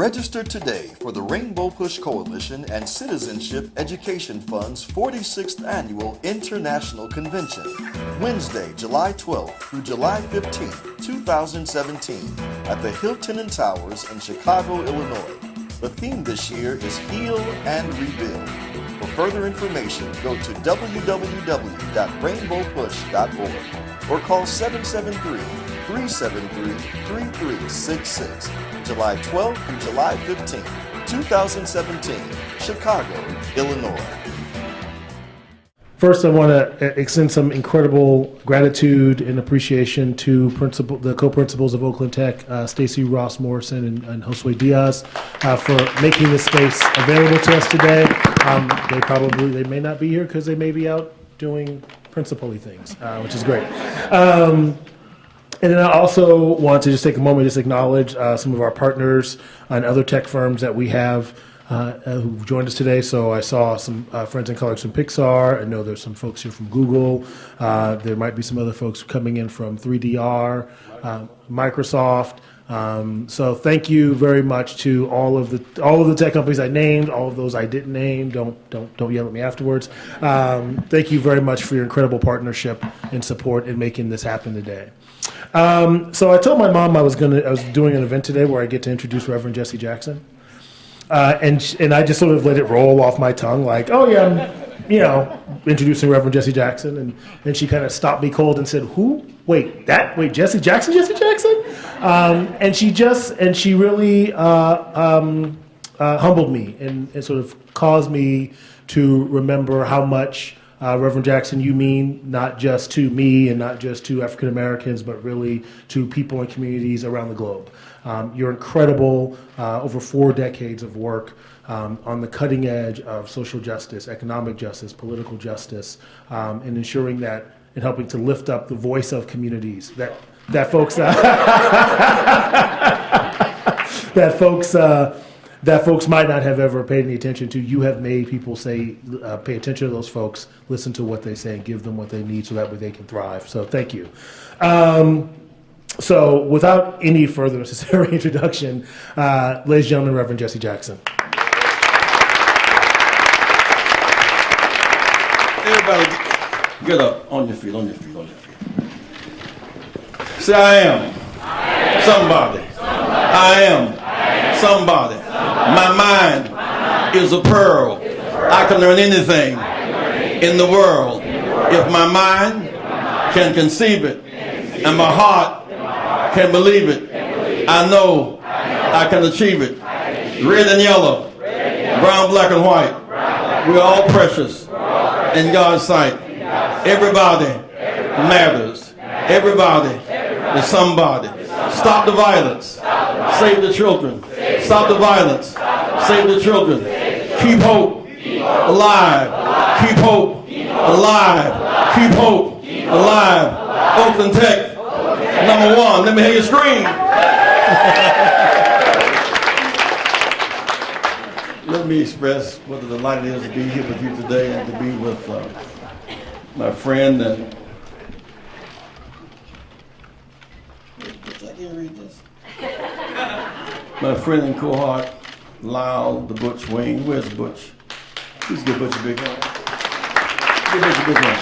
Register today for the Rainbow Push Coalition and Citizenship Education Fund's 46th Annual International Convention, Wednesday, July 12th through July 15th, 2017, at the Hilton and Towers in Chicago, Illinois. The theme this year is Heal and Rebuild. For further information, go to www.rainbowpush.org or call 773-373-3366. July 12th through July 15th, 2017, Chicago, Illinois. First, I want to extend some incredible gratitude and appreciation to the co-principals of Oakland Tech, Stacey Ross Morrison and Josue Diaz, for making this space available to us today. They may not be here because they may be out doing principal-y things, which is great. And then I also want to just take a moment to acknowledge some of our partners and other tech firms that we have who've joined us today. So I saw some friends and colleagues from Pixar. I know there's some folks here from Google. There might be some other folks coming in from 3DR, Microsoft. So thank you very much to all of the tech companies I named, all of those I didn't name. Don't yell at me afterwards. Thank you very much for your incredible partnership and support in making this happen today. So I told my mom I was doing an event today where I get to introduce Reverend Jesse Jackson. And I just sort of let it roll off my tongue like, oh yeah, I'm, introducing Reverend Jesse Jackson. And she kind of stopped me cold and said, who? Wait, Jesse Jackson? And she really humbled me and sort of caused me to remember how much Reverend Jackson, you mean not just to me and not just to African Americans, but really to people and communities around the globe. You're incredible, over 4 decades of work on the cutting edge of social justice, economic justice, political justice, and ensuring that and helping to lift up the voice of communities that folks that folks might not have ever paid any attention to. You have made people say, pay attention to those folks, listen to what they say, and give them what they need so that way they can thrive. So thank you. So without any further necessary introduction, ladies and gentlemen, Reverend Jesse Jackson. Everybody get up on your feet. Say, I am somebody. I am somebody. My mind is a pearl. I can learn anything in the world if my mind can conceive it and my heart can believe it. I know I can achieve it. Red and yellow, brown, black, and white. We're all precious in God's sight. Everybody matters. Everybody is somebody. Stop the violence. Save the children. Stop the violence. Save the children. Keep hope alive. Keep hope alive. Keep hope alive. Oakland Tech, #1. Let me hear you scream. Let me express what a delight it is to be here with you today and to be with my friend and my friend and cohort, Lyle the Butch Wayne. Where's Butch? Please give Butch a big hand. Give Butch a big hand.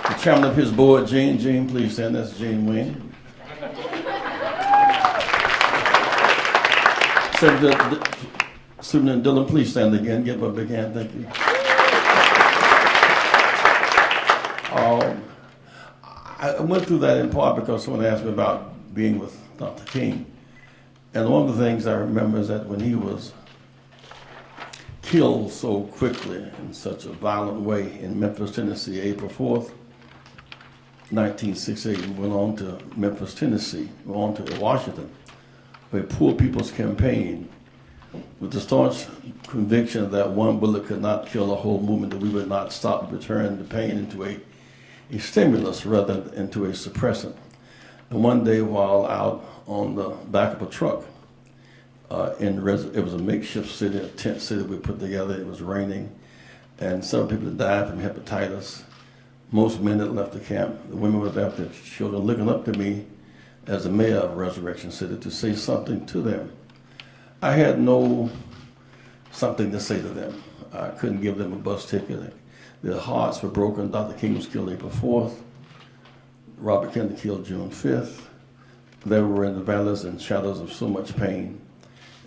The chairman of his board, Gene, please stand. That's Gene Wayne. Superintendent Dillon, please stand again. Give him a big hand. Thank you. I went through that in part because someone asked me about being with Dr. King. And one of the things I remember is that when he was killed so quickly in such a violent way in Memphis, Tennessee, April 4th, 1968, we went on to Memphis, Tennessee, we went on to Washington, where Poor People's Campaign, with the staunch conviction that one bullet could not kill a whole movement, that we would not stop and turn the pain into a stimulus rather than into a suppressant. And one day while out on the back of a truck, it was a makeshift city, a tent city we put together. It was raining, and several people died from hepatitis. Most men had left the camp. The women were left, their children looking up to me as the mayor of Resurrection City to say something to them. I had no something to say to them. I couldn't give them a bus ticket. Their hearts were broken. Dr. King was killed April 4th. Robert Kennedy killed June 5th. They were in the valleys and shadows of so much pain.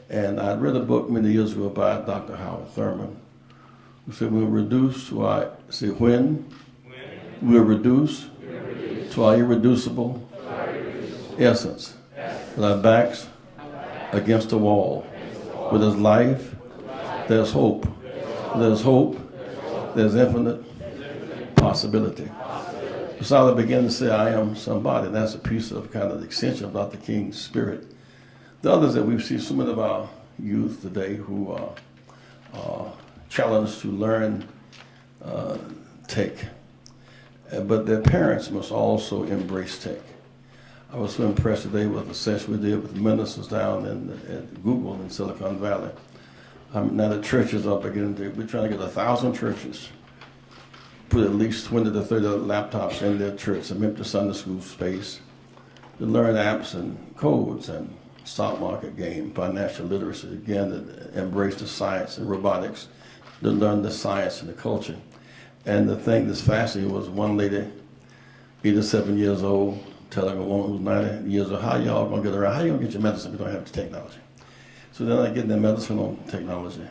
And I'd read a book many years ago by Dr. Howard Thurman, who said we're reduced to our, when we're reduced to our irreducible essence, with our backs against the wall. Where there's life, there's hope. Where there's hope, there's infinite possibility. So I began to say, I am somebody. That's a piece of kind of the extension of Dr. King's spirit. The others that we see, so many of our youth today who are challenged to learn tech, but their parents must also embrace tech. I was so impressed today with the session we did with ministers down at Google in Silicon Valley. Now the churches are beginning to, we're trying to get 1,000 churches, put at least 20 to 30 laptops in their church, some empty Sunday school space, to learn apps and codes and stock market game, financial literacy, again, to embrace the science and robotics, to learn the science and the culture. And the thing that's fascinating was one lady, 87 years old, telling a woman who's 90 years old, how y'all gonna get around? How you gonna get your medicine if you don't have the technology? So then I get their medicine on technology,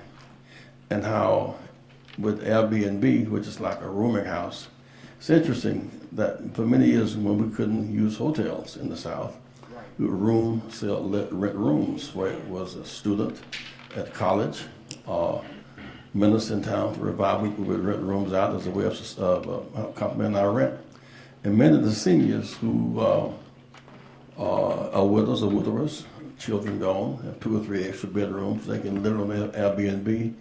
and how with Airbnb, which is like a rooming house, it's interesting that for many years when we couldn't use hotels in the South, we would rent rooms where it was a student at college, minister in town for revival, we would rent rooms out as a way of complementing our rent. And many of the seniors who are widows or widowers, children gone, have 2 or 3 extra bedrooms, they can live on Airbnb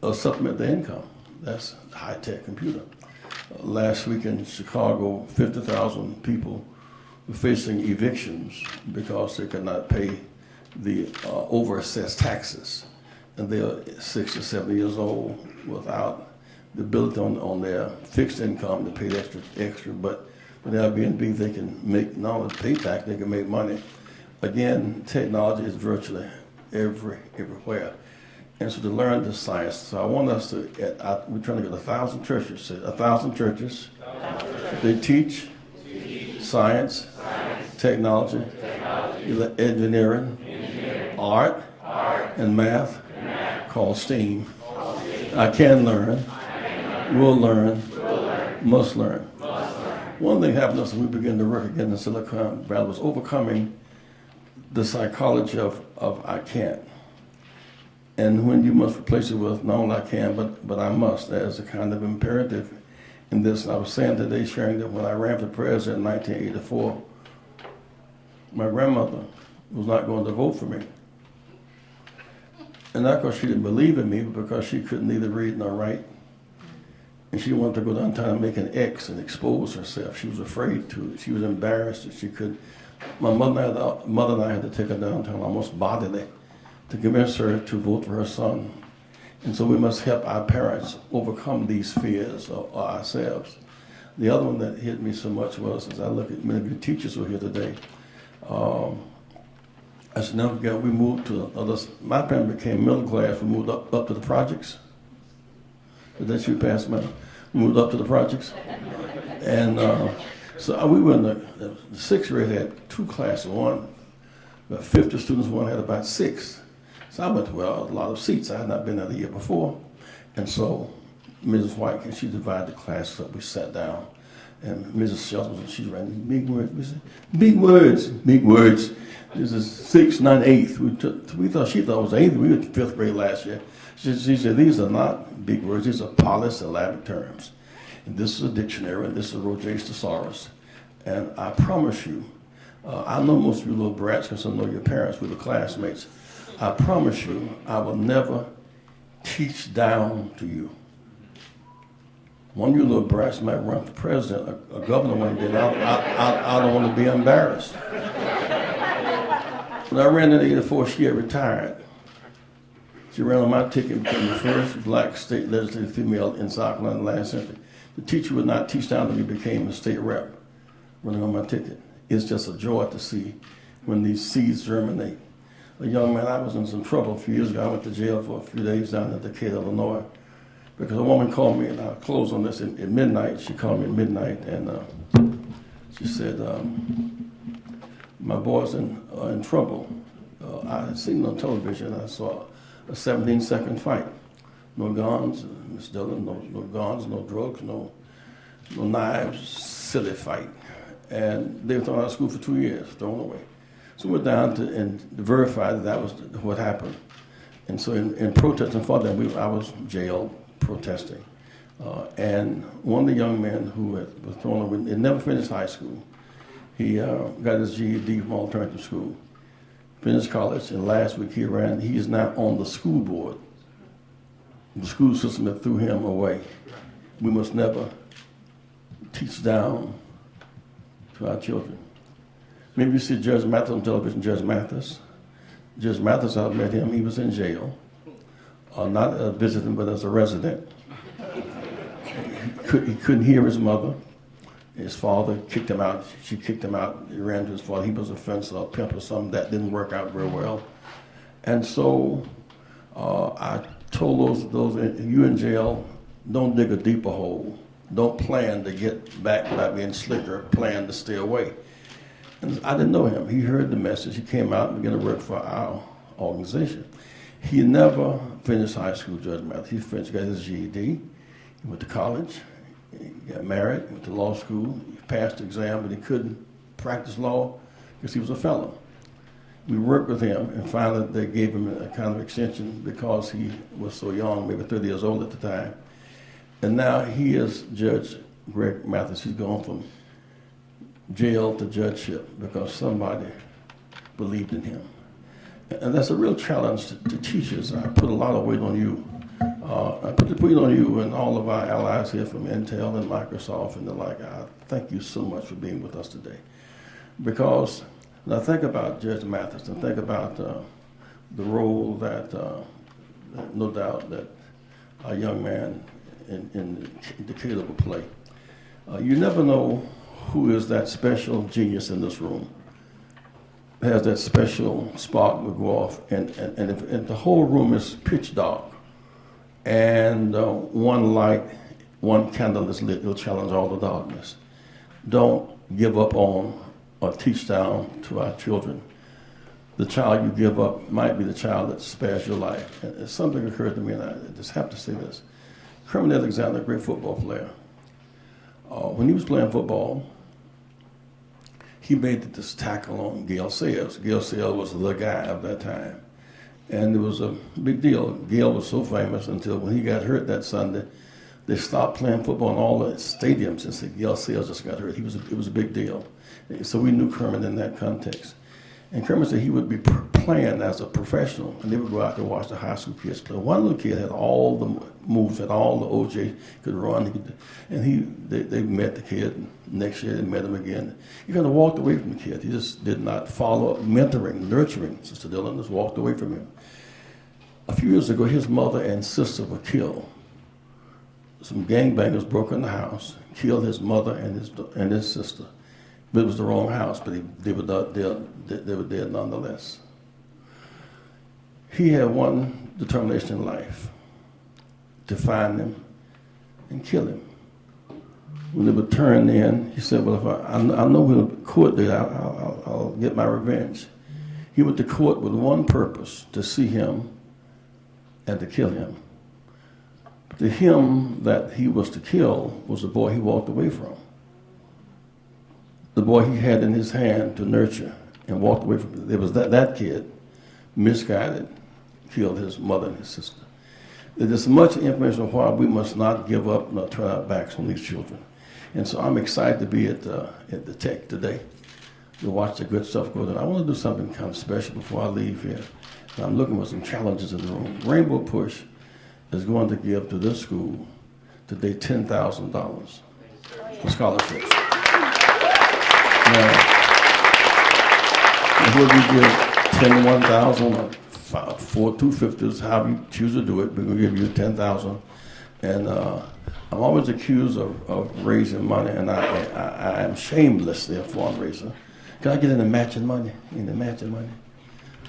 or supplement their income. That's high-tech computer. Last week in Chicago, 50,000 people were facing evictions because they could not pay the over-assessed taxes. And they're 60, 70 years old without the ability on their fixed income to pay extra, but with Airbnb they can make, not only pay tax, they can make money. Again, technology is virtually everywhere. And so to learn the science, so I want us to, we're trying to get 1,000 churches, 1,000 churches. They teach science, technology, engineering, art, and math, called STEAM. I can learn, will learn, must learn. One thing happened to us when we began to work again in Silicon Valley was overcoming the psychology of I can't. And when you must replace it with not only I can, but I must, as a kind of imperative in this. And I was saying today, sharing that when I ran for president in 1984, my grandmother was not going to vote for me. And not because she didn't believe in me, but because she couldn't neither read nor write. And she wanted to go downtown and make an X and expose herself. She was afraid to. She was embarrassed that she could. My mother and I had to take her downtown almost bodily to convince her to vote for her son. And so we must help our parents overcome these fears or ourselves. The other one that hit me so much was, as I look at many of you teachers who are here today, I should never forget, we moved to others. My family became middle class. We moved up to the projects. Did that you pass, man? We moved up to the projects. And so we were in the 6th grade, had 2 classes. One, about 50 students, one had about 6. So I went to a lot of seats. I had not been there the year before. And so Mrs. White, she divided the classes up. We sat down. And Mrs. Shelton, she ran big words. We said, big words, big words. This is 6th, 9th, 8th. She thought it was 8th. We were in 5th grade last year. She said, these are not big words. These are polysyllabic terms. And this is a dictionary, and this is a Roget's Thesaurus. And I promise you, I know most of you little brats because I know your parents, we were classmates. I promise you, I will never teach down to you. One of you little brats might run for president, a governor one day, and I don't want to be embarrassed. When I ran in 84, she had retired. She ran on my ticket and became the first black state legislative female in South Carolina last century. The teacher would not teach down to me, became a state rep running on my ticket. It's just a joy to see when these seeds germinate. a young man. I was in some trouble a few years ago. I went to jail for a few days down in Decatur, Illinois, because a woman called me, and I'll close on this, at midnight. She called me at midnight, and she said, my boy's in trouble. I had seen on television, I saw a 17-second fight. No guns, Miss Dillon, no guns, no drugs, no knives, silly fight. And they were thrown out of school for 2 years, thrown away. So we went down and verified that was what happened. And so in protesting for that, I was jailed protesting. And one of the young men who was thrown away, he never finished high school. He got his GED from alternative school, finished college, and last week he is now on the school board. The school system that threw him away. We must never teach down to our children. Maybe you see Judge Mathis on television, Judge Mathis. Judge Mathis, I met him, he was in jail, not visiting, but as a resident. He couldn't hear his mother. His father kicked him out. She kicked him out. He ran to his father. He was a fence or a pimp or something. That didn't work out very well. And so I told those you in jail, don't dig a deeper hole. Don't plan to get back by being slicker. Plan to stay away. And I didn't know him. He heard the message. He came out and began to work for our organization. He never finished high school, Judge Mathis. He got his GED. He went to college. He got married, went to law school. He passed the exam, but he couldn't practice law because he was a felon. We worked with him, and finally they gave him a kind of extension because he was so young, maybe 30 years old at the time. And now he is Judge Greg Mathis. He's gone from jail to judgeship because somebody believed in him. And that's a real challenge to teachers. I put a lot of weight on you. I put the weight on you and all of our allies here from Intel and Microsoft and the like. I thank you so much for being with us today. Because when I think about Judge Mathis and think about the role that, no doubt, that a young man in Decatur will play, you never know who is that special genius in this room, has that special spark will go off, and if the whole room is pitch dark, and one light, one candle is lit, it'll challenge all the darkness. Don't give up on or teach down to our children. The child you give up might be the child that spares your life. And something occurred to me, and I just have to say this. Kermit Alexander, a great football player, when he was playing football, he made this tackle on Gale Sayers. Gale Sayers was the guy of that time. And it was a big deal. Gale was so famous until when he got hurt that Sunday, they stopped playing football in all the stadiums and said Gale Sayers just got hurt. It was a big deal. So we knew Kermit in that context. And Kermit said he would be playing as a professional, and they would go out to watch the high school kids play. One little kid had all the moves, had all the OJ, could run, and they met the kid. Next year they met him again. He kind of walked away from the kid. He just did not follow up, mentoring, nurturing. Sister Dillon just walked away from him. A few years ago, his mother and sister were killed. Some gangbangers broke in the house, killed his mother and his sister. But it was the wrong house, but they were dead nonetheless. He had one determination in life, to find him and kill him. When they would turn in, he said, well, if I know when the court did, I'll get my revenge. He went to court with one purpose, to see him and to kill him. The him that he was to kill was the boy he walked away from. The boy he had in his hand to nurture and walked away from. It was that kid, misguided, killed his mother and his sister. There's much information on why we must not give up nor turn our backs on these children. And so I'm excited to be at the Tech today to watch the good stuff go on. I want to do something kind of special before I leave here. And I'm looking for some challenges in the room. Rainbow Push is going to give to this school today $10,000 for scholarships. Now, whether you give 10 to 1,000 or 4 250s, however you choose to do it, we're going to give you 10,000. And I'm always accused of raising money, and I am shamelessly a fundraiser. Can I get in the matching money?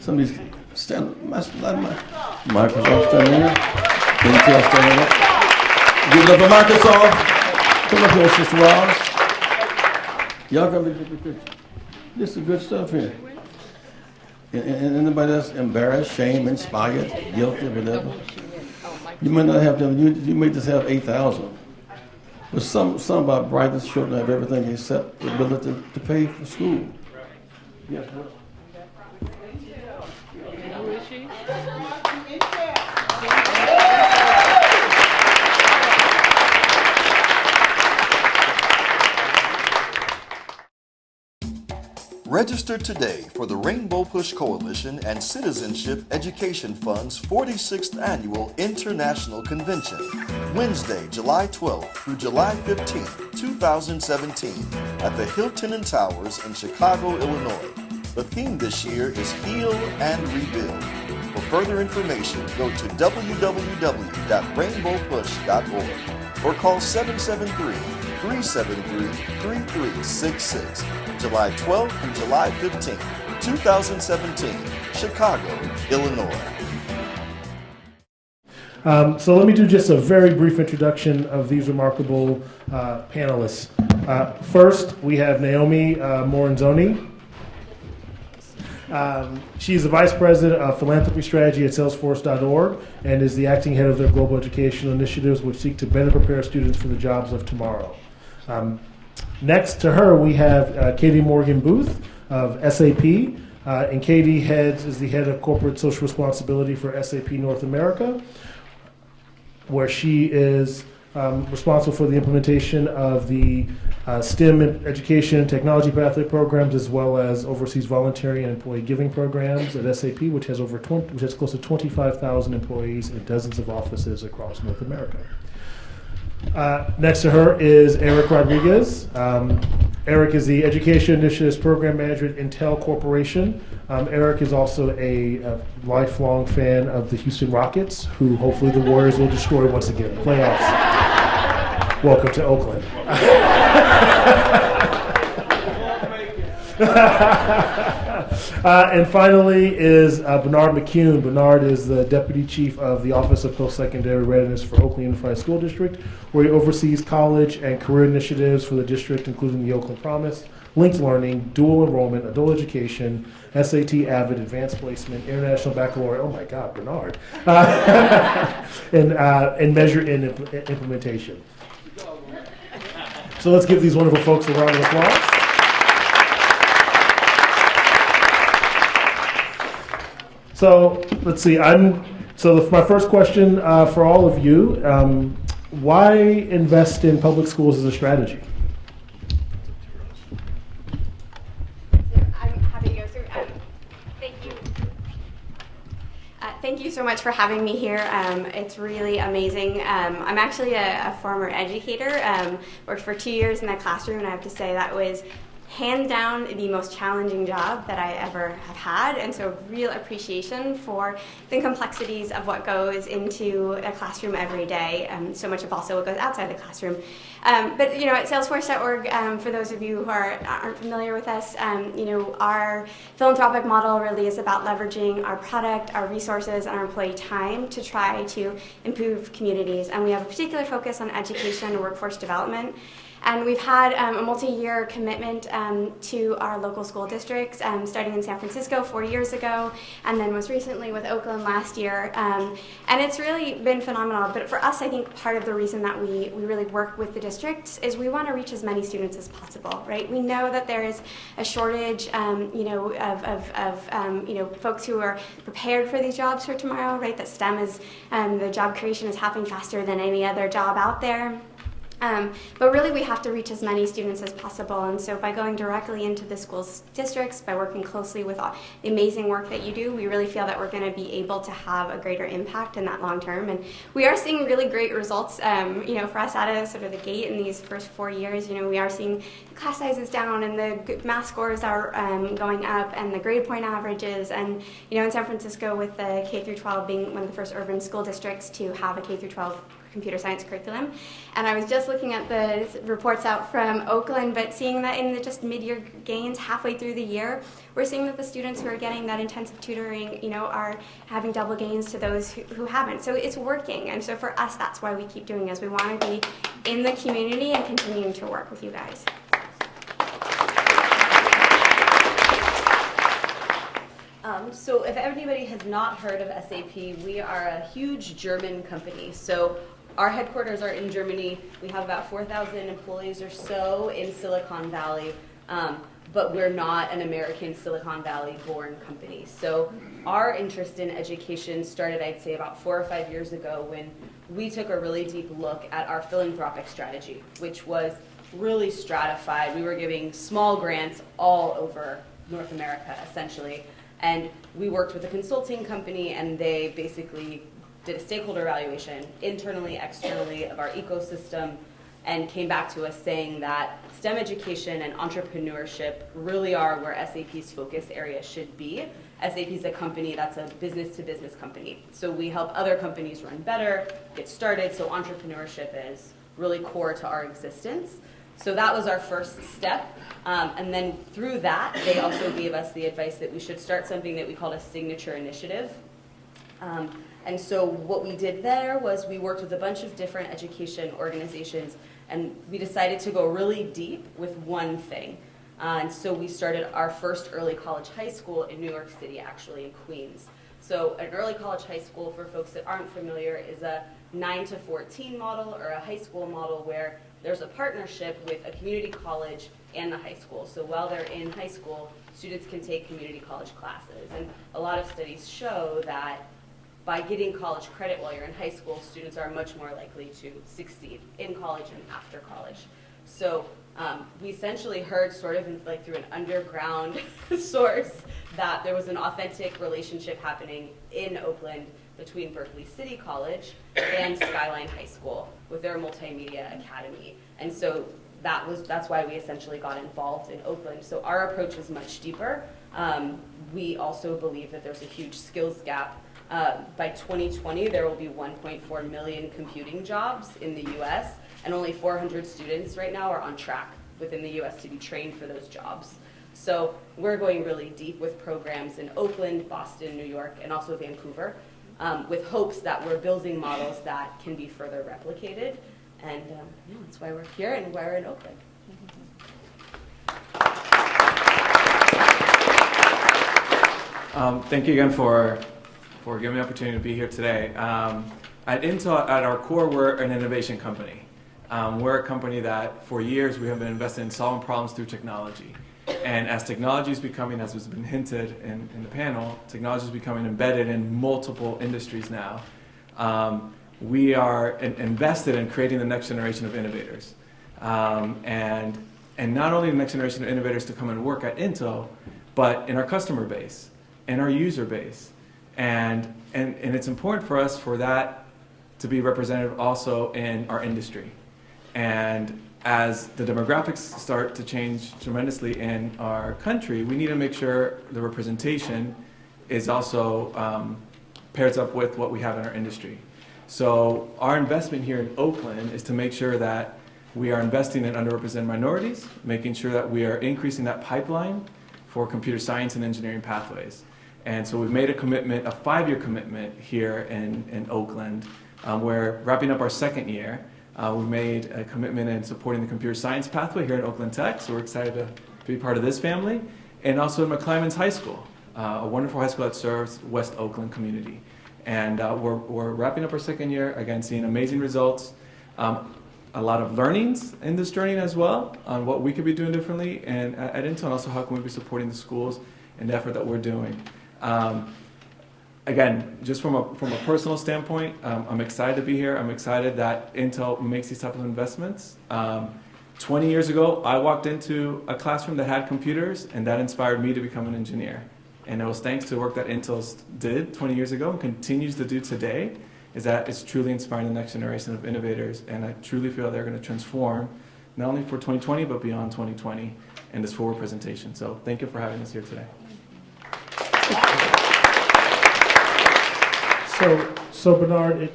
Some of these stand, Microsoft stand there, Intel standing up. Give it up for Microsoft. Come up here, Sister Ross. Y'all come to get the picture. This is good stuff here. And anybody else embarrassed, shamed, inspired, guilty, whatever? You may not have them. You may just have 8,000. But some about brightest children have everything except the ability to pay for school. Yes, what? Who is she? Register today for the Rainbow Push Coalition and Citizenship Education Fund's 46th Annual International Convention, Wednesday, July 12th through July 15th, 2017, at the Hilton and Towers in Chicago, Illinois. The theme this year is Heal and Rebuild. For further information, go to www.rainbowpush.org or call 773-373-3366. July 12th through July 15th, 2017, Chicago, Illinois. So let me do just a very brief introduction of these remarkable panelists. First, we have Naomi Moranzoni. She is the Vice President of Philanthropy Strategy at Salesforce.org and is the acting head of their global educational initiatives, which seek to better prepare students for the jobs of tomorrow. Next to her, we have Katie Morgan Booth of SAP, and Katie is the head of corporate social responsibility for SAP North America, where she is responsible for the implementation of the STEM education and technology pathway programs, as well as oversees voluntary and employee giving programs at SAP, which has close to 25,000 employees in dozens of offices across North America. Next to her is Eric Rodriguez. Eric is the Education Initiatives Program Manager at Intel Corporation. Eric is also a lifelong fan of the Houston Rockets, who hopefully the Warriors will destroy once again. Playoffs. Welcome to Oakland. And finally is Bernard McCune. Bernard is the Deputy Chief of the Office of Post-Secondary Readiness for Oakland Unified School District, where he oversees college and career initiatives for the district, including the Oakland Promise, linked learning, dual enrollment, adult education, SAT Avid, advanced placement, international baccalaureate, oh my God, Bernard, and measure in implementation. So let's give these wonderful folks a round of applause. So let's see. My first question for all of you: why invest in public schools as a strategy? I'm happy to go through. Thank you. Thank you so much for having me here. It's really amazing. I'm actually a former educator. Worked for 2 years in the classroom, and I have to say that was hands down the most challenging job that I ever have had, and so real appreciation for the complexities of what goes into a classroom every day, so much of also what goes outside the classroom. But at Salesforce.org, for those of you who aren't familiar with us, our philanthropic model really is about leveraging our product, our resources, and our employee time to try to improve communities, and we have a particular focus on education and workforce development. And we've had a multi-year commitment to our local school districts, starting in San Francisco 4 years ago, and then most recently with Oakland last year. And it's really been phenomenal. But for us, I think part of the reason that we really work with the districts is we want to reach as many students as possible, right? We know that there is a shortage, of folks who are prepared for these jobs for tomorrow, right? That STEM is, the job creation is happening faster than any other job out there. But really we have to reach as many students as possible, and so by going directly into the school's districts, by working closely with all the amazing work that you do, we really feel that we're going to be able to have a greater impact in that long term. And we are seeing really great results, for us out of sort of the gate in these first 4 years. We are seeing the class sizes down and the math scores are going up and the grade point averages, and in San Francisco with the K through 12 being one of the first urban school districts to have a K through 12 computer science curriculum. And I was just looking at the reports out from Oakland, but seeing that in the just mid-year gains halfway through the year, we're seeing that the students who are getting that intensive tutoring, are having double gains to those who haven't. So it's working. And so for us, that's why we keep doing this. We want to be in the community and continuing to work with you guys. So if anybody has not heard of SAP, we are a huge German company. So our headquarters are in Germany. We have about 4,000 employees or so in Silicon Valley, but we're not an American Silicon Valley born company. So our interest in education started, I'd say, about 4 or 5 years ago when we took a really deep look at our philanthropic strategy, which was really stratified. We were giving small grants all over North America, essentially. And we worked with a consulting company, and they basically did a stakeholder evaluation internally, externally of our ecosystem, and came back to us saying that STEM education and entrepreneurship really are where SAP's focus area should be. SAP is a company that's a business-to-business company. So we help other companies run better, get started, so entrepreneurship is really core to our existence. So that was our first step. And then through that, they also gave us the advice that we should start something that we called a signature initiative. And so what we did there was we worked with a bunch of different education organizations, and we decided to go really deep with one thing. And so we started our first early college high school in New York City, actually in Queens. So an early college high school, for folks that aren't familiar, is a 9 to 14 model or a high school model where there's a partnership with a community college and the high school. So while they're in high school, students can take community college classes. And a lot of studies show that by getting college credit while you're in high school, students are much more likely to succeed in college and after college. So we essentially heard sort of like through an underground source that there was an authentic relationship happening in Oakland between Berkeley City College and Skyline High School with their multimedia academy. And so that's why we essentially got involved in Oakland. So our approach is much deeper. We also believe that there's a huge skills gap. By 2020, there will be 1.4 million computing jobs in the US, and only 400 students right now are on track within the US to be trained for those jobs. So we're going really deep with programs in Oakland, Boston, New York, and also Vancouver, with hopes that we're building models that can be further replicated. And that's why we're here and why we're in Oakland. Thank you again for giving me the opportunity to be here today. At Intel, at our core, we're an innovation company. We're a company that for years we have been invested in solving problems through technology. And as technology is becoming, as has been hinted in the panel, technology is becoming embedded in multiple industries now. We are invested in creating the next generation of innovators. And not only the next generation of innovators to come and work at Intel, but in our customer base, in our user base. And it's important for us for that to be representative also in our industry. And as the demographics start to change tremendously in our country, we need to make sure the representation is also pairs up with what we have in our industry. So our investment here in Oakland is to make sure that we are investing in underrepresented minorities, making sure that we are increasing that pipeline for computer science and engineering pathways. And so we've made a commitment, a 5-year commitment here in Oakland. We're wrapping up our second year. We made a commitment in supporting the computer science pathway here at Oakland Tech, so we're excited to be part of this family. And also in McClymonds High School, a wonderful high school that serves West Oakland community. And we're wrapping up our second year, again, seeing amazing results. A lot of learnings in this journey as well on what we could be doing differently and at Intel, and also how can we be supporting the schools and the effort that we're doing. Again, just from a personal standpoint, I'm excited to be here. I'm excited that Intel makes these type of investments. 20 years ago, I walked into a classroom that had computers, and that inspired me to become an engineer. And it was thanks to the work that Intel did 20 years ago and continues to do today, is that it's truly inspiring the next generation of innovators, and I truly feel they're going to transform not only for 2020, but beyond 2020 in this forward presentation. So thank you for having us here today. So Bernard,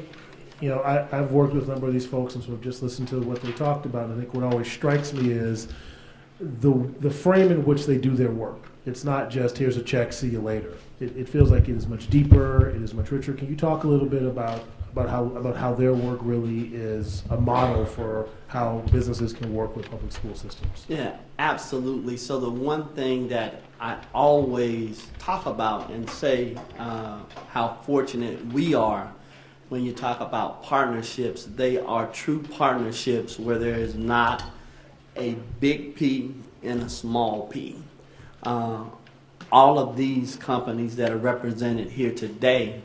I've worked with a number of these folks and sort of just listened to what they talked about. And I think what always strikes me is the frame in which they do their work. It's not just here's a check, see you later. It feels like it is much deeper, it is much richer. Can you talk a little bit about how their work really is a model for how businesses can work with public school systems? Yeah, absolutely. So the one thing that I always talk about and say how fortunate we are when you talk about partnerships, they are true partnerships where there is not a big P and a small p. All of these companies that are represented here today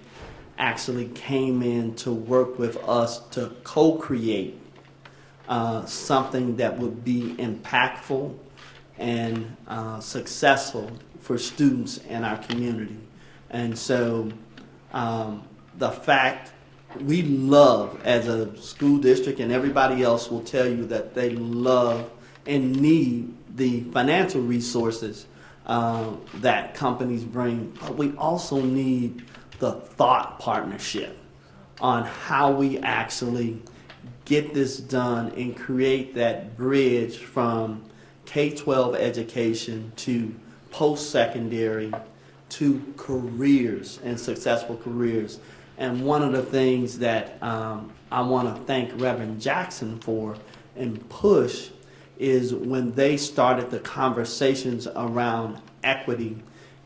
actually came in to work with us to co-create something that would be impactful and successful for students in our community. And so the fact we love as a school district, and everybody else will tell you that they love and need the financial resources that companies bring, but we also need the thought partnership on how we actually get this done and create that bridge from K-12 education to post-secondary to careers and successful careers. And one of the things that I want to thank Reverend Jackson for and push is when they started the conversations around equity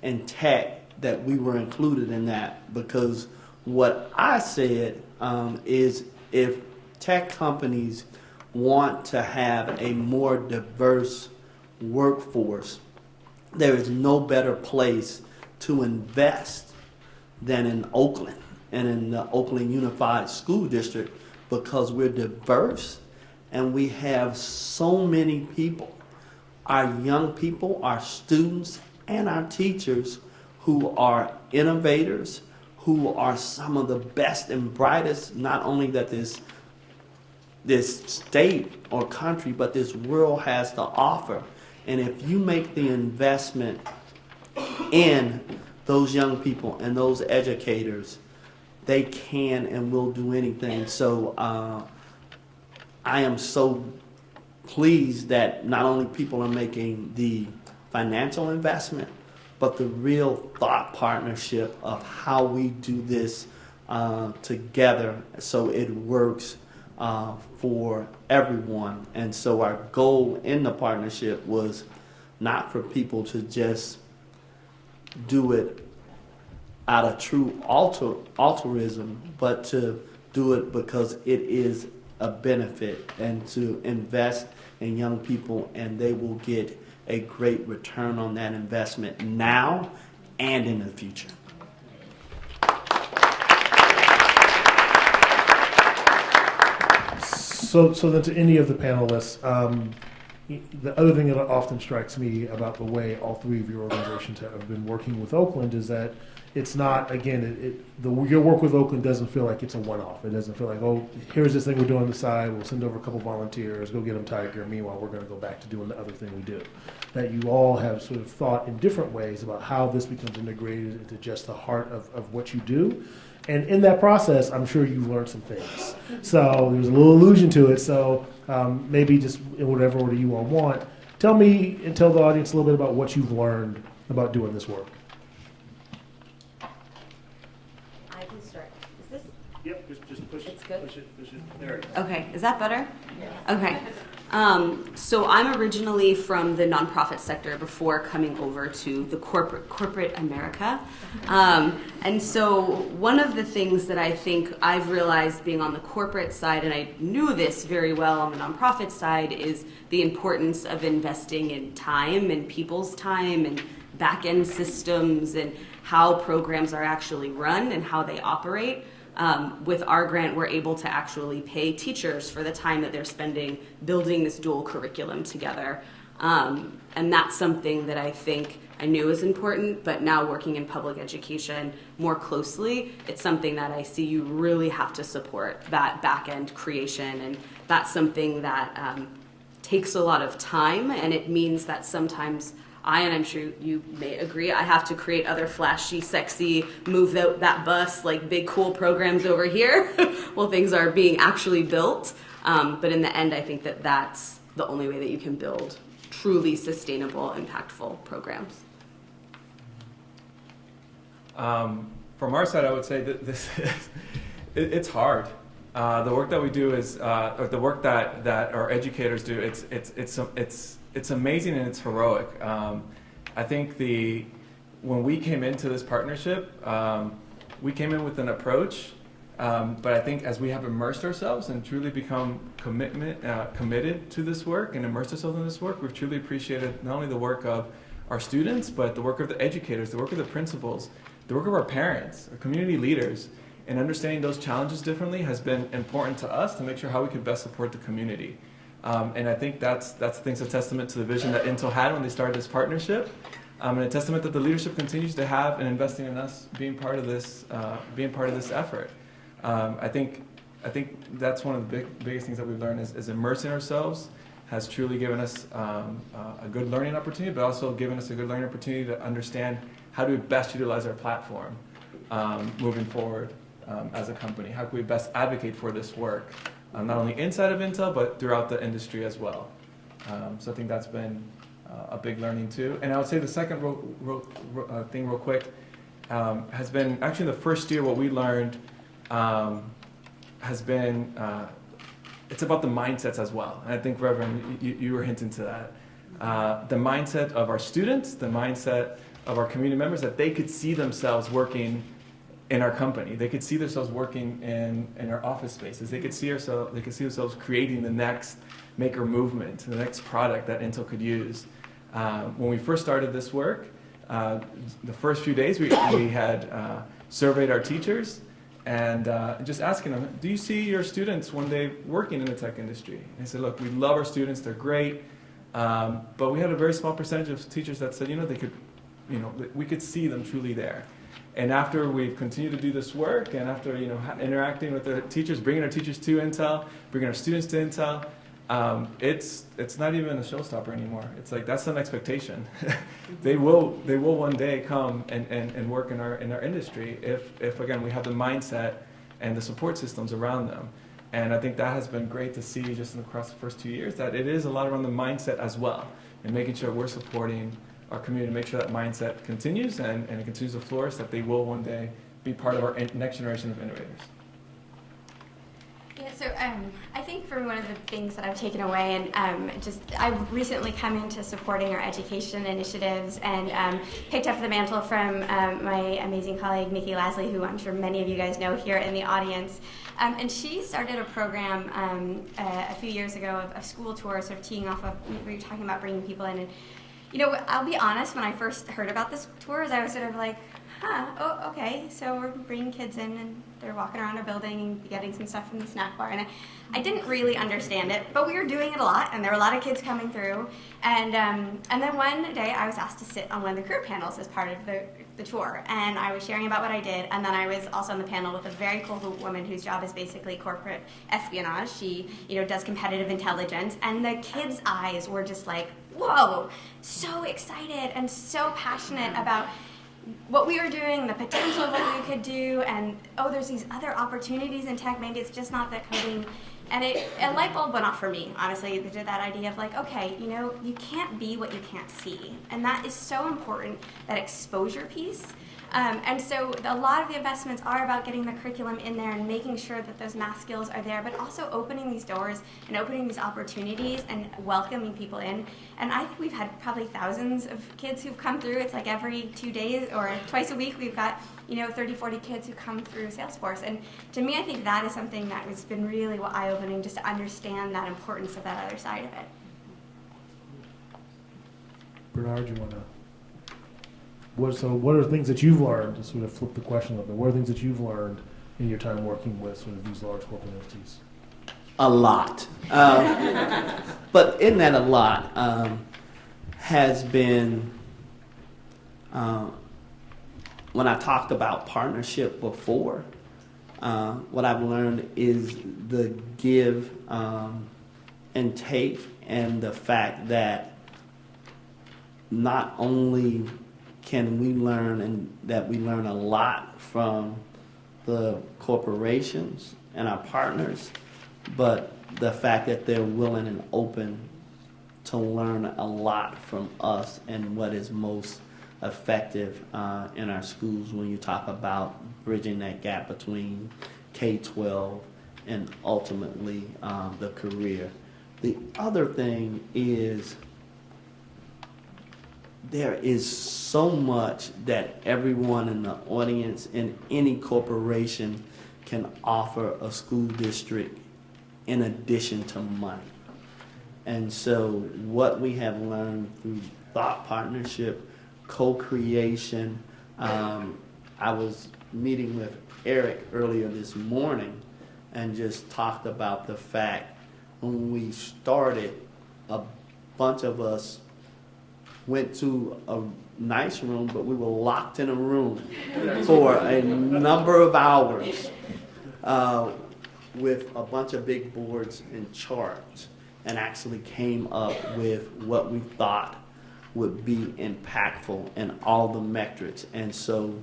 and tech, that we were included in that, because what I said is if tech companies want to have a more diverse workforce, there is no better place to invest than in Oakland and in the Oakland Unified School District, because we're diverse and we have so many people, our young people, our students, and our teachers who are innovators, who are some of the best and brightest, not only that this state or country, but this world has to offer. And if you make the investment in those young people and those educators, they can and will do anything. So I am so pleased that not only people are making the financial investment, but the real thought partnership of how we do this together so it works for everyone. And so our goal in the partnership was not for people to just do it out of true altruism, but to do it because it is a benefit, and to invest in young people, and they will get a great return on that investment now and in the future. So then to any of the panelists, the other thing that often strikes me about the way all three of your organizations have been working with Oakland is that it's not, again, your work with Oakland doesn't feel like it's a one-off. It doesn't feel like, oh, here's this thing we're doing on the side, we'll send over a couple volunteers, go get them Tiger, meanwhile we're going to go back to doing the other thing we do. That you all have sort of thought in different ways about how this becomes integrated into just the heart of what you do. And in that process, I'm sure you learned some things. So there's a little allusion to it. So maybe just in whatever order you all want, tell me and tell the audience a little bit about what you've learned about doing this work. I can start. Is this? Yep, just push it. It's good? Push it. There it is. Okay, is that better? Yeah. Okay. So I'm originally from the nonprofit sector before coming over to the corporate America. And so one of the things that I think I've realized being on the corporate side, and I knew this very well on the nonprofit side, is the importance of investing in time and people's time and back-end systems and how programs are actually run and how they operate. With our grant, we're able to actually pay teachers for the time that they're spending building this dual curriculum together. And that's something that I think I knew was important, but now working in public education more closely, it's something that I see you really have to support that back-end creation. And that's something that takes a lot of time, and it means that sometimes and I'm sure you may agree, I have to create other flashy, sexy, move that bus, like big cool programs over here while things are being actually built. But in the end, I think that that's the only way that you can build truly sustainable, impactful programs. From our side, I would say that this is, it's hard. The work that we do is, or the work that our educators do, it's amazing and it's heroic. I think when we came into this partnership, we came in with an approach, but I think as we have immersed ourselves and truly become committed to this work and immersed ourselves in this work, we've truly appreciated not only the work of our students, but the work of the educators, the work of the principals, the work of our parents, our community leaders, and understanding those challenges differently has been important to us to make sure how we could best support the community. And I think that's a testament to the vision that Intel had when they started this partnership, and a testament that the leadership continues to have in investing in us being part of this effort. I think that's one of the biggest things that we've learned is immersing ourselves has truly given us a good learning opportunity, but also given us a good learning opportunity to understand how do we best utilize our platform moving forward as a company. How can we best advocate for this work, not only inside of Intel, but throughout the industry as well. So I think that's been a big learning too. And I would say the second thing real quick has been actually the first year what we learned has been it's about the mindsets as well. And I think, Reverend, you were hinting to that. The mindset of our students, the mindset of our community members, that they could see themselves working in our company. They could see themselves working in our office spaces. They could see themselves creating the next maker movement, the next product that Intel could use. When we first started this work, the first few days we had surveyed our teachers and just asking them, do you see your students one day working in the tech industry? And they said, look, we love our students, they're great, but we had a very small percentage of teachers that said, they could, we could see them truly there. And after we've continued to do this work, and after interacting with the teachers, bringing our teachers to Intel, bringing our students to Intel, it's not even a showstopper anymore. It's like that's an expectation. They will one day come and work in our industry if again we have the mindset and the support systems around them. And I think that has been great to see just across the first 2 years, that it is a lot around the mindset as well, and making sure we're supporting our community to make sure that mindset continues and it continues to flourish, that they will one day be part of our next generation of innovators. Yeah, so I think for one of the things that I've taken away, and I've recently come into supporting our education initiatives and picked up the mantle from my amazing colleague Nikki Lasley, who I'm sure many of you guys know here in the audience. And she started a program a few years ago of school tours, sort of teeing off of, we were talking about bringing people in. And, I'll be honest, when I first heard about this tours, I was sort of like, oh, okay, so we're bringing kids in and they're walking around a building and getting some stuff from the snack bar. And I didn't really understand it, but we were doing it a lot, and there were a lot of kids coming through. And then one day I was asked to sit on one of the career panels as part of the tour, and I was sharing about what I did, and then I was also on the panel with a very cool woman whose job is basically corporate espionage. She, does competitive intelligence, and the kids' eyes were just like, whoa, so excited and so passionate about what we were doing, the potential of what we could do, and there's these other opportunities in tech. Maybe it's just not that coding. And a light bulb went off for me, honestly, to that idea of like, okay, you can't be what you can't see. And that is so important, that exposure piece. And so a lot of the investments are about getting the curriculum in there and making sure that those math skills are there, but also opening these doors and opening these opportunities and welcoming people in. And I think we've had probably thousands of kids who've come through. It's like every 2 days or twice a week we've got 30, 40 kids who come through Salesforce. And to me, I think that is something that has been really eye-opening, just to understand that importance of that other side of it. Bernard, you want to? What are things that you've learned, to sort of flip the question a little bit, what are things that you've learned in your time working with sort of these large corporate entities? A lot. But in that a lot has been, when I talked about partnership before, what I've learned is the give and take, and the fact that not only can we learn, and that we learn a lot from the corporations and our partners, but the fact that they're willing and open to learn a lot from us and what is most effective in our schools when you talk about bridging that gap between K-12 and ultimately the career. The other thing is there is so much that everyone in the audience in any corporation can offer a school district in addition to money. And so what we have learned through thought partnership, co-creation, I was meeting with Eric earlier this morning and just talked about the fact when we started, a bunch of us went to a nice room, but we were locked in a room for a number of hours with a bunch of big boards and charts, and actually came up with what we thought would be impactful in all the metrics. And so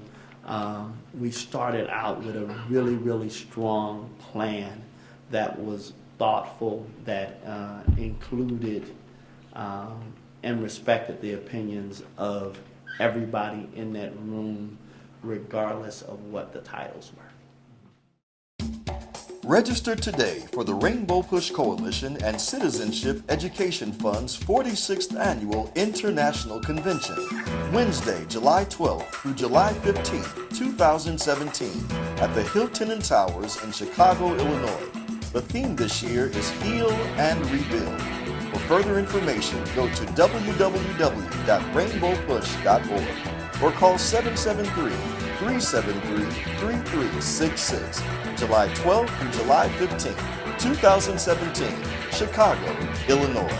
we started out with a really, really strong plan that was thoughtful, that included and respected the opinions of everybody in that room, regardless of what the titles were. Register today for the Rainbow Push Coalition and Citizenship Education Fund's 46th Annual International Convention, Wednesday, July 12th through July 15th, 2017, at the Hilton and Towers in Chicago, Illinois. The theme this year is Heal and Rebuild. For further information, go to www.rainbowpush.org or call 773-373-3366. July 12th through July 15th, 2017, Chicago, Illinois.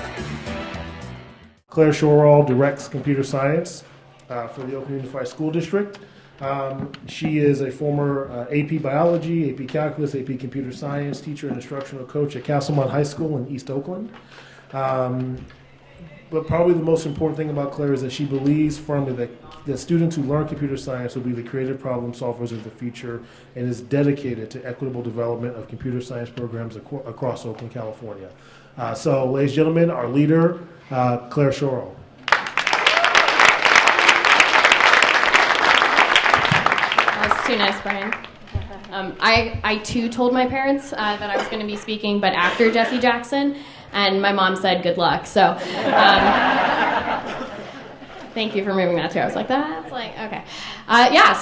Claire Shorall directs computer science for the Oakland Unified School District. She is a former AP Biology, AP Calculus, AP Computer Science teacher and instructional coach at Castlemont High School in East Oakland. But probably the most important thing about Claire is that she believes firmly that the students who learn computer science will be the creative problem solvers of the future, and is dedicated to equitable development of computer science programs across Oakland, California. So, ladies and gentlemen, our leader, Claire Shorall. That's too nice, Brian. I too told my parents that I was going to be speaking, but after Jesse Jackson, and my mom said good luck. So thank you for moving that too. I was like, that's like, okay.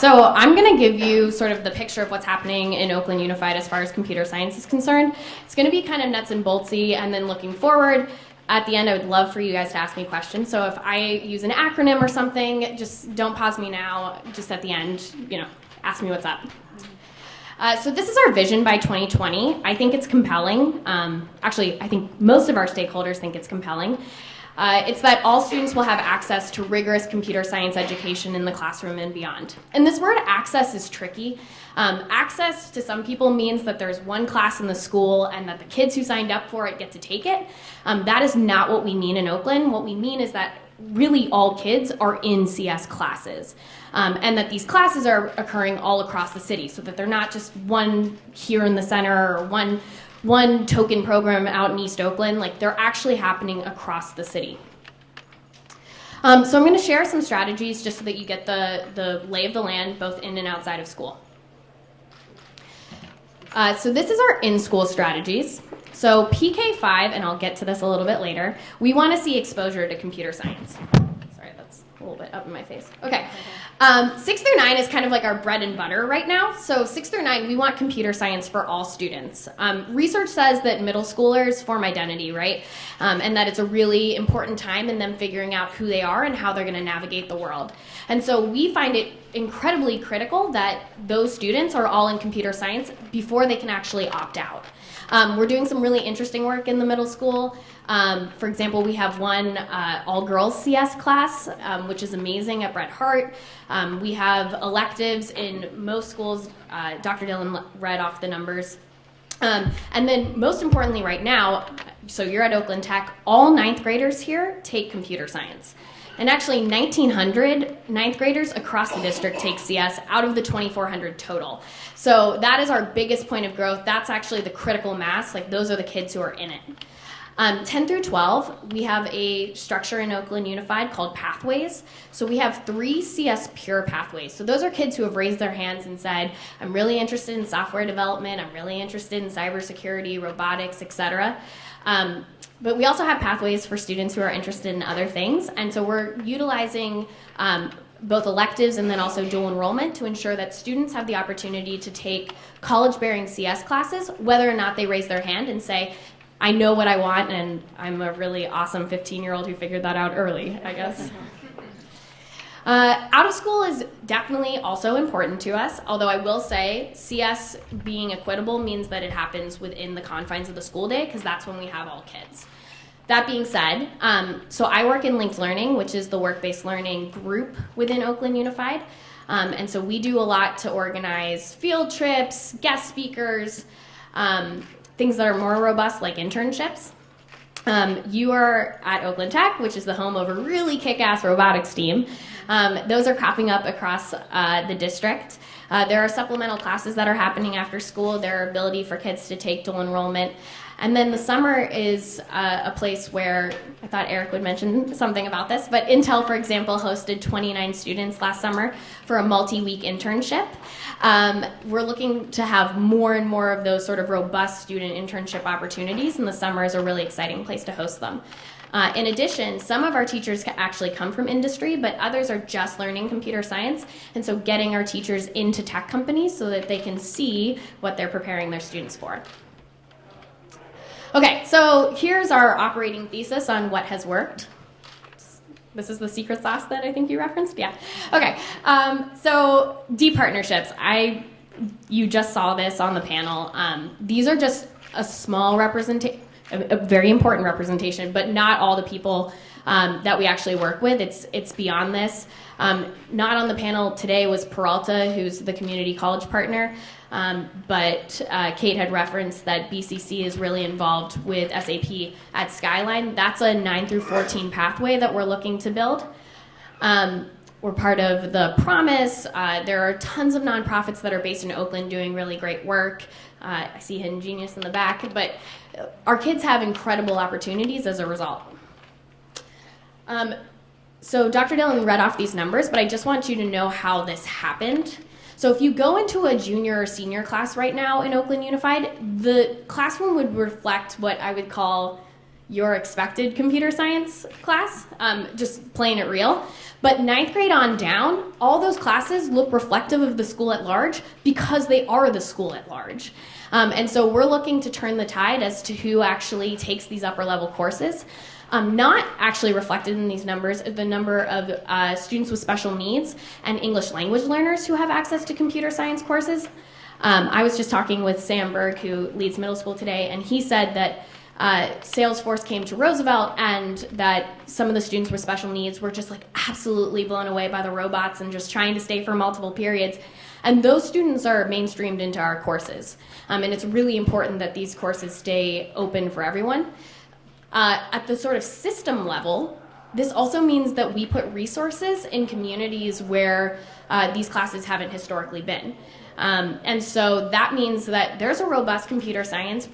So I'm going to give you sort of the picture of what's happening in Oakland Unified as far as computer science is concerned. It's going to be kind of nuts and boltsy, and then looking forward, at the end, I would love for you guys to ask me questions. So if I use an acronym or something, just don't pause me now. Just at the end, ask me what's up. So this is our vision by 2020. I think it's compelling. Actually, I think most of our stakeholders think it's compelling. It's that all students will have access to rigorous computer science education in the classroom and beyond. And this word access is tricky. Access to some people means that there's one class in the school and that the kids who signed up for it get to take it. That is not what we mean in Oakland. What we mean is that really all kids are in CS classes. And that these classes are occurring all across the city, so that they're not just one here in the center or one token program out in East Oakland. Like, they're actually happening across the city. So I'm going to share some strategies just so that you get the lay of the land, both in and outside of school. So this is our in-school strategies. So PK5, and I'll get to this a little bit later, we want to see exposure to computer science. Sorry, that's a little bit up in my face. Okay. 6 through 9 is kind of like our bread and butter right now. So 6 through 9, we want computer science for all students. Research says that middle schoolers form identity, right? And that it's a really important time in them figuring out who they are and how they're going to navigate the world. And so we find it incredibly critical that those students are all in computer science before they can actually opt out. We're doing some really interesting work in the middle school. For example, we have one all-girls CS class, which is amazing at Bret Hart. We have electives in most schools. Dr. Dillon read off the numbers. And then most importantly right now, so you're at Oakland Tech, all 9th graders here take computer science. And actually 1,900 ninth graders across the district take CS out of the 2,400 total. So that is our biggest point of growth. That's actually the critical mass. Like, those are the kids who are in it. 10 through 12, we have a structure in Oakland Unified called Pathways. So we have 3 CS Pure Pathways. So those are kids who have raised their hands and said, I'm really interested in software development, I'm really interested in cybersecurity, robotics, etc. But we also have pathways for students who are interested in other things. And so we're utilizing both electives and then also dual enrollment to ensure that students have the opportunity to take college-bearing CS classes, whether or not they raise their hand and say, I know what I want, and I'm a really awesome 15-year-old who figured that out early, I guess. Out of school is definitely also important to us, although I will say CS being equitable means that it happens within the confines of the school day, because that's when we have all kids. That being said, so I work in linked learning, which is the work-based learning group within Oakland Unified. And so we do a lot to organize field trips, guest speakers, things that are more robust like internships. You are at Oakland Tech, which is the home of a really kick-ass robotics team. Those are cropping up across the district. There are supplemental classes that are happening after school. There are ability for kids to take dual enrollment. And then the summer is a place where, I thought Eric would mention something about this, but Intel, for example, hosted 29 students last summer for a multi-week internship. We're looking to have more and more of those sort of robust student internship opportunities, and the summer is a really exciting place to host them. In addition, some of our teachers actually come from industry, but others are just learning computer science, and so getting our teachers into tech companies so that they can see what they're preparing their students for. Okay, so here's our operating thesis on what has worked. This is the secret sauce that I think you referenced? Yeah. Okay, so deep partnerships. You just saw this on the panel. These are just a small representation, a very important representation, but not all the people that we actually work with. It's beyond this. Not on the panel today was Peralta, who's the community college partner. But Kate had referenced that BCC is really involved with SAP at Skyline. That's a 9 through 14 pathway that we're looking to build. We're part of the Promise. There are tons of nonprofits that are based in Oakland doing really great work. I see Hidden Genius in the back, but our kids have incredible opportunities as a result. So Dr. Dillon read off these numbers, but I just want you to know how this happened. So if you go into a junior or senior class right now in Oakland Unified, the classroom would reflect what I would call your expected computer science class, just playing it real. But ninth grade on down, all those classes look reflective of the school at large because they are the school at large. And so we're looking to turn the tide as to who actually takes these upper level courses. Not actually reflected in these numbers is the number of students with special needs and English language learners who have access to computer science courses. I was just talking with Sam Berg, who leads middle school today, and he said that Salesforce came to Roosevelt and that some of the students with special needs were just like absolutely blown away by the robots and just trying to stay for multiple periods. And those students are mainstreamed into our courses. And it's really important that these courses stay open for everyone. At the sort of system level, this also means that we put resources in communities where these classes haven't historically been. And so that means that there's a robust computer science,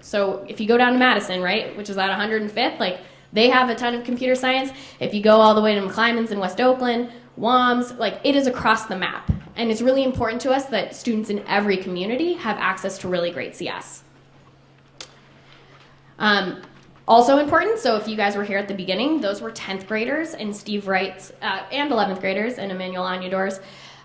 so if you go down to Madison, right, which is at 105th, they have a ton of computer science. If you go all the way to McClymonds in West Oakland, WAMS, it is across the map. And it's really important to us that students in every community have access to really great CS. Also important, so if you guys were here at the beginning, those were 10th graders and Steve Wright's, and 11th graders and Emmanuel Anyador's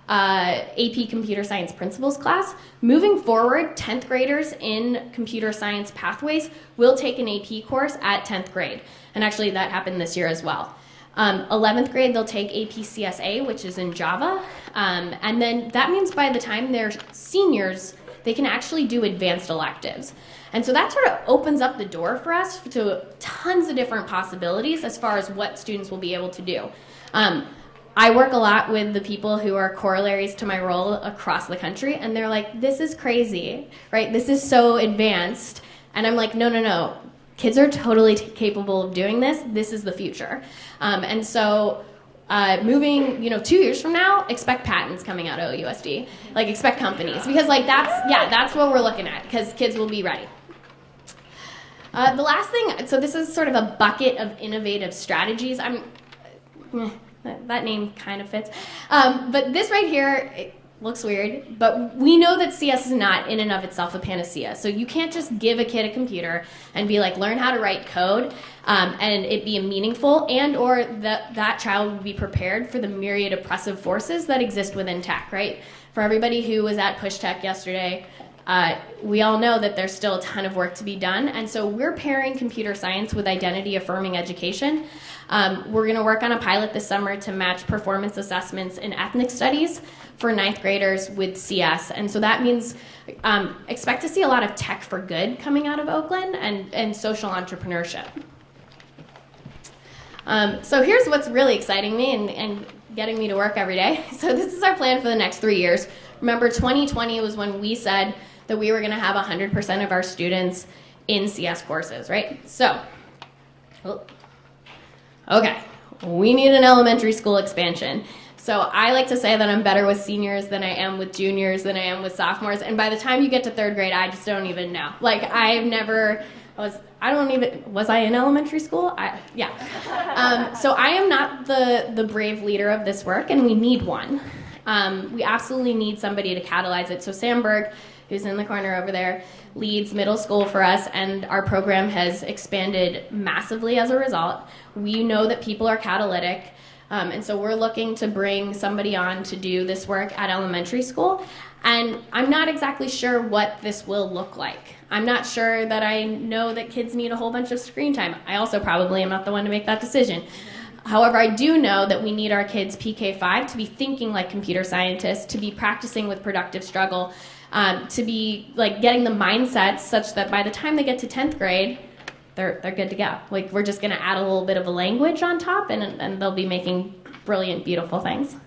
AP Computer Science Principles class. Moving forward, 10th graders in Computer Science Pathways will take an AP course at 10th grade. And actually that happened this year as well. 11th grade, they'll take AP CSA, which is in Java. And then that means by the time they're seniors, they can actually do advanced electives. And so that sort of opens up the door for us to tons of different possibilities as far as what students will be able to do. I work a lot with the people who are corollaries to my role across the country, and they're like, this is crazy, right? This is so advanced. And I'm like, no. kids are totally capable of doing this. This is the future. And so moving, 2 years from now, expect patents coming out of OUSD. Like, expect companies. Because, that's what we're looking at, because kids will be ready. The last thing, so this is sort of a bucket of innovative strategies. That name kind of fits. But this right here, it looks weird, but we know that CS is not in and of itself a panacea. So you can't just give a kid a computer and be like, learn how to write code, and it be meaningful, and or that child would be prepared for the myriad oppressive forces that exist within tech, right? For everybody who was at Push Tech yesterday, we all know that there's still a ton of work to be done, and so we're pairing computer science with identity-affirming education. We're going to work on a pilot this summer to match performance assessments in ethnic studies for 9th graders with CS, and so that means expect to see a lot of tech for good coming out of Oakland and social entrepreneurship. So here's what's really exciting me and getting me to work every day. So this is our plan for the next 3 years. Remember, 2020 was when we said that we were going to have 100% of our students in CS courses, right? So, okay, we need an elementary school expansion. So I like to say that I'm better with seniors than I am with juniors than I am with sophomores. And by the time you get to 3rd grade, I just don't even know. Like, was I in elementary school? So I am not the brave leader of this work, and we need one. We absolutely need somebody to catalyze it. So Sam Berg, who's in the corner over there, leads middle school for us, and our program has expanded massively as a result. We know that people are catalytic, and so we're looking to bring somebody on to do this work at elementary school. And I'm not exactly sure what this will look like. I'm not sure that I know that kids need a whole bunch of screen time. I also probably am not the one to make that decision. However, I do know that we need our kids PK5 to be thinking like computer scientists, to be practicing with productive struggle, to be like getting the mindsets such that by the time they get to 10th grade, they're good to go. Like, we're just going to add a little bit of a language on top, and they'll be making brilliant, beautiful things.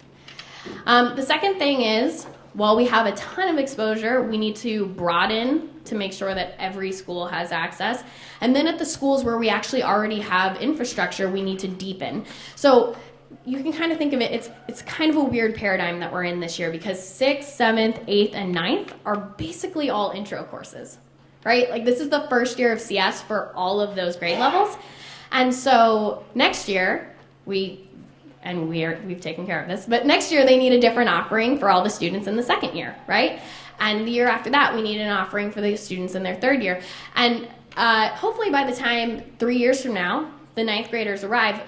The second thing is, while we have a ton of exposure, we need to broaden to make sure that every school has access. And then at the schools where we actually already have infrastructure, we need to deepen. So you can kind of think of it, it's kind of a weird paradigm that we're in this year, because 6th, 7th, 8th, and 9th are basically all intro courses, right? Like, this is the first year of CS for all of those grade levels. And so next year, we've taken care of this, but next year they need a different offering for all the students in the 2nd year, right? And the year after that, we need an offering for the students in their 3rd year. And hopefully by the time 3 years from now, the 9th graders arrive,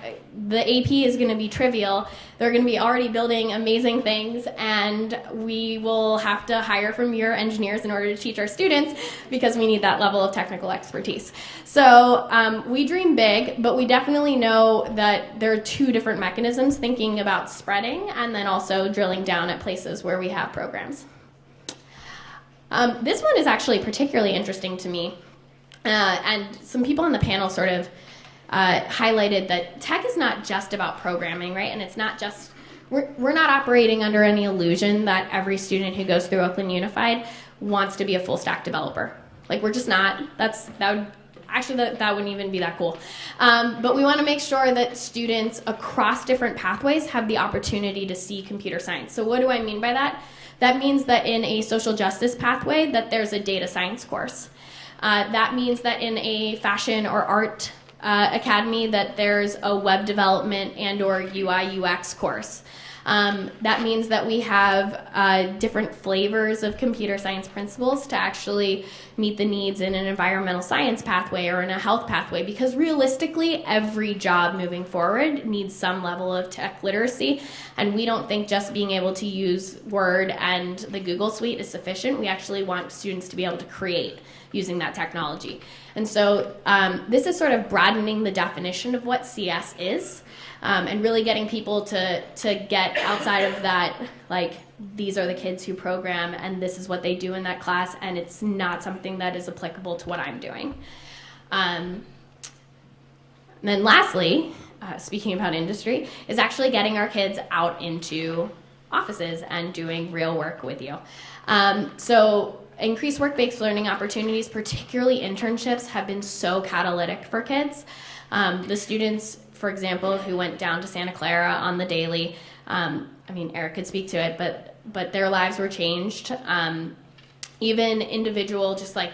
the AP is going to be trivial. They're going to be already building amazing things, and we will have to hire premier engineers in order to teach our students, because we need that level of technical expertise. So we dream big, but we definitely know that there are 2 different mechanisms, thinking about spreading and then also drilling down at places where we have programs. This one is actually particularly interesting to me, and some people on the panel sort of highlighted that tech is not just about programming, right? And it's not just, we're not operating under any illusion that every student who goes through Oakland Unified wants to be a full stack developer. Like, we're just not. That wouldn't even be that cool. But we want to make sure that students across different pathways have the opportunity to see computer science. So what do I mean by that? That means that in a social justice pathway, that there's a data science course. That means that in a fashion or art academy, that there's a web development and or UI UX course. That means that we have different flavors of computer science principles to actually meet the needs in an environmental science pathway or in a health pathway, because realistically, every job moving forward needs some level of tech literacy, and we don't think just being able to use Word and the Google Suite is sufficient. We actually want students to be able to create using that technology. And so this is sort of broadening the definition of what CS is, and really getting people to get outside of that, like, these are the kids who program and this is what they do in that class, and it's not something that is applicable to what I'm doing. And then lastly, speaking about industry, is actually getting our kids out into offices and doing real work with you. So increased work-based learning opportunities, particularly internships, have been so catalytic for kids. The students, for example, who went down to Santa Clara on the daily, Eric could speak to it, but their lives were changed. Even individual, just like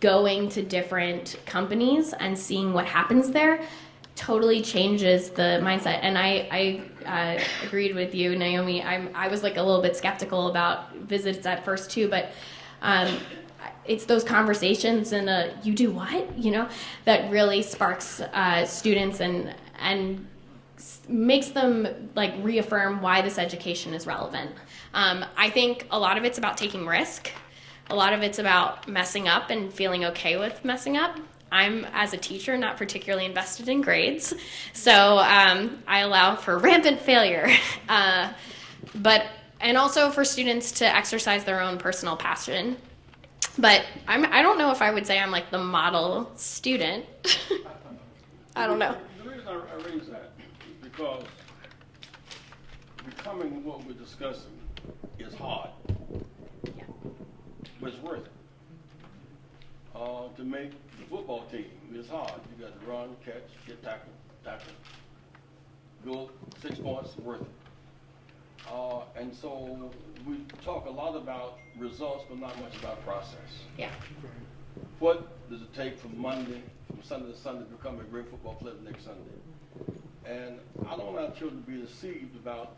going to different companies and seeing what happens there totally changes the mindset. And I agreed with you, Naomi. I was like a little bit skeptical about visits at first too, but it's those conversations and you do what, that really sparks students and makes them like reaffirm why this education is relevant. I think a lot of it's about taking risk. A lot of it's about messing up and feeling okay with messing up. I'm, as a teacher, not particularly invested in grades, so I allow for rampant failure. And also for students to exercise their own personal passion. But I don't know if I would say I'm like the model student. I don't know. The reason I raise that is because becoming what we're discussing is hard, but it's worth it. To make the football team is hard. You got to run, catch, get tackle, go 6 points, worth it. And so we talk a lot about results, but not much about process. Yeah. What does it take from Sunday to Sunday, to become a great football player the next Sunday? And I don't want our children to be deceived about,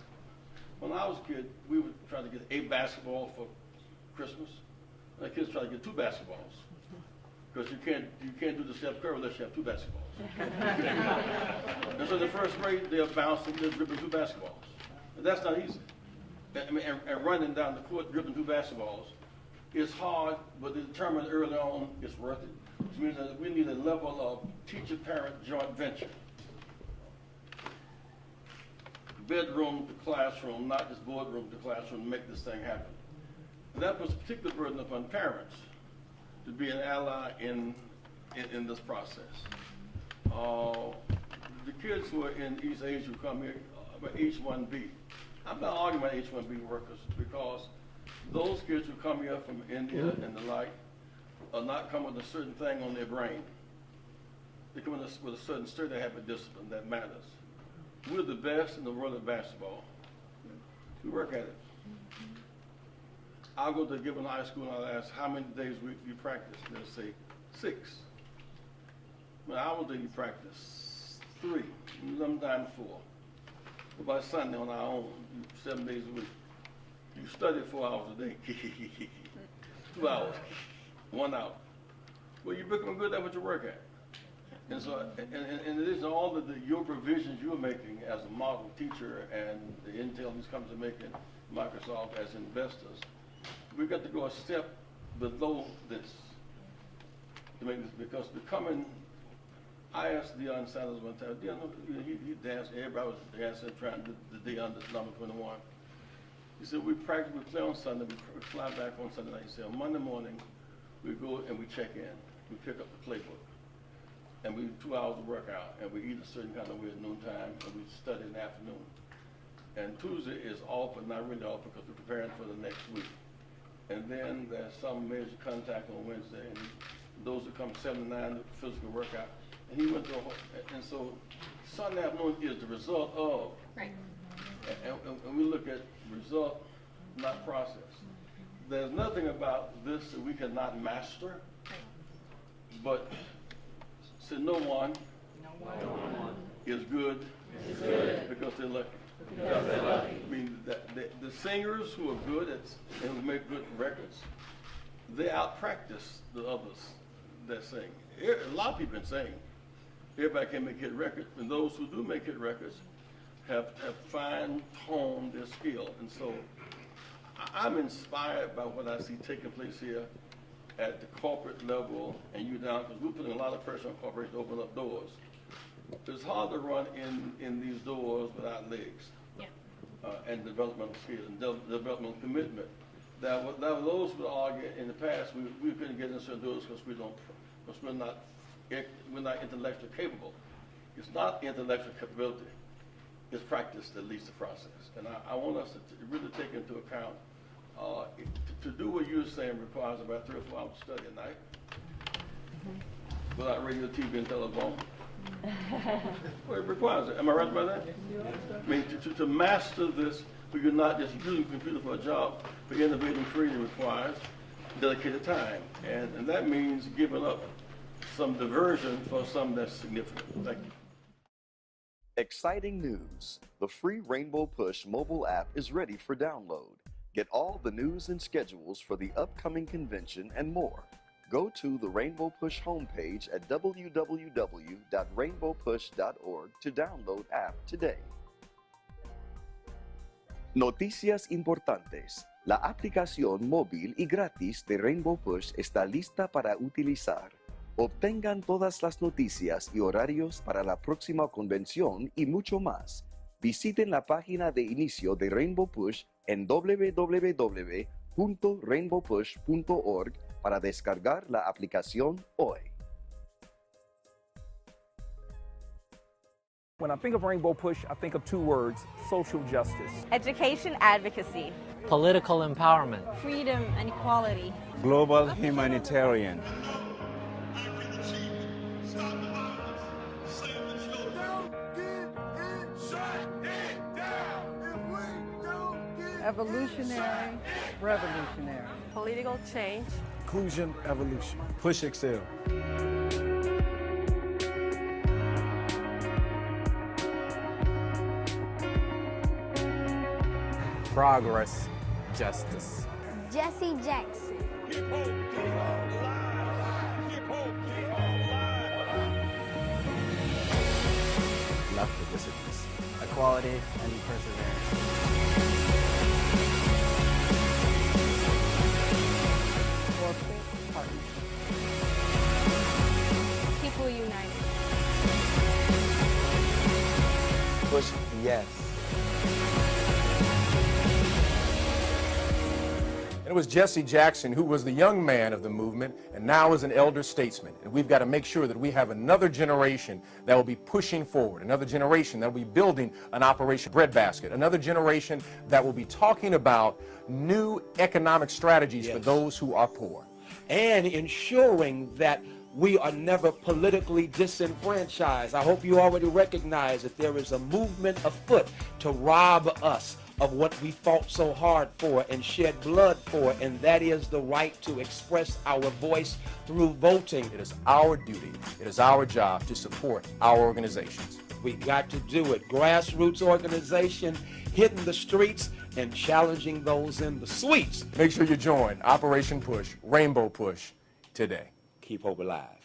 when I was a kid, we would try to get 8 basketballs for Christmas. And the kids try to get 2 basketballs. Because you can't do the Steph Curry unless you have 2 basketballs. And so in the first grade, they're bouncing, they're dribbling 2 basketballs. And that's not easy. And running down the court, dribbling 2 basketballs is hard, but determined early on it's worth it. Which means that we need a level of teacher-parent joint venture. Bedroom to classroom, not just boardroom to classroom, to make this thing happen. And that puts a particular burden upon parents to be an ally in this process. The kids who are in East Asia who come here, H-1B. I'm not arguing about H-1B workers because those kids who come here from India and the like are not coming with a certain thing on their brain. They come with a certain sturdy habit discipline that matters. We're the best in the world of basketball. We work at it. I'll go to a given high school and I'll ask how many days a week you practice. And they'll say 6. Well, how many days you practice? 3, sometimes 4. But by Sunday on our own, 7 days a week. You study 4 hours a day. 2 hours, 1 hour. Well, you become good at what you work at. And so, and it is all of your provisions you're making as a model teacher and the intel these companies are making, Microsoft as investors. We've got to go a step below this to make this, because becoming, I asked Deion Sanders one time, Deion, he danced, everybody was dancing, trying to do the Deion number 21. He said, we practice, we play on Sunday, we fly back on Sunday night. He said, on Monday morning, we go and we check in, we pick up the playbook, and we do 2 hours of workout, and we eat a certain kind of way at noontime, and we study in the afternoon. And Tuesday is off, but not really off because we're preparing for the next week. And then there's some major contact on Wednesday, and those who come 7 to 9 physical workout. And he went through a whole, and so Sunday afternoon is the result of. Right. And we look at result, not process. There's nothing about this that we cannot master, but so no one is good because they're lucky. I mean, the singers who are good at and who make good records, they out-practice the others that sing. A lot of people can sing. Everybody can make hit records, and those who do make hit records have fine-honed their skill. And so I'm inspired by what I see taking place here at the corporate level and you down, because we're putting a lot of pressure on corporations to open up doors. It's hard to run in these doors without legs. Yeah. And developmental skills and developmental commitment. Now those would argue in the past we couldn't get in certain doors because we're not intellectually capable. It's not intellectual capability. It's practice that leads to process. And I want us to really take into account To do what you're saying requires about 3 or 4 hours study a night, without radio, TV, and telephone. Well, it requires it. Am I right about that? I mean, to master this, where you're not just using the computer for a job, but innovating, creating requires dedicated time. And that means giving up some diversion for something that's significant. Thank you. Exciting news! The free Rainbow Push mobile app is ready for download. Get all the news and schedules for the upcoming convention and more. Go to the Rainbow Push homepage at www.rainbowpush.org to download app today. Noticias importantes. La aplicación móvil y gratis de Rainbow Push está lista para utilizar. Obtengan todas las noticias y horarios para la próxima convención y mucho más. Visiten la página de inicio de Rainbow Push en www.rainbowpush.org para descargar la aplicación hoy. When I think of Rainbow Push, I think of 2 words: social justice. Education advocacy. Political empowerment. Freedom and equality. Global humanitarian. Evolutionary, revolutionary. Political change. Inclusion, evolution. Push Excel. Progress, justice. Jesse Jackson. Love the disciplines. Equality and perseverance. Corporate partnership. People united. Push yes. It was Jesse Jackson who was the young man of the movement and now is an elder statesman. And we've got to make sure that we have another generation that will be pushing forward, another generation that will be building an Operation Breadbasket, another generation that will be talking about new economic strategies for those who are poor. And ensuring that we are never politically disenfranchised. I hope you already recognize that there is a movement afoot to rob us of what we fought so hard for and shed blood for, and that is the right to express our voice through voting. It is our duty, it is our job to support our organizations. We got to do it. Grassroots organization, hitting the streets and challenging those in the suites. Make sure you join Operation Push, Rainbow Push, today. Keep hope alive.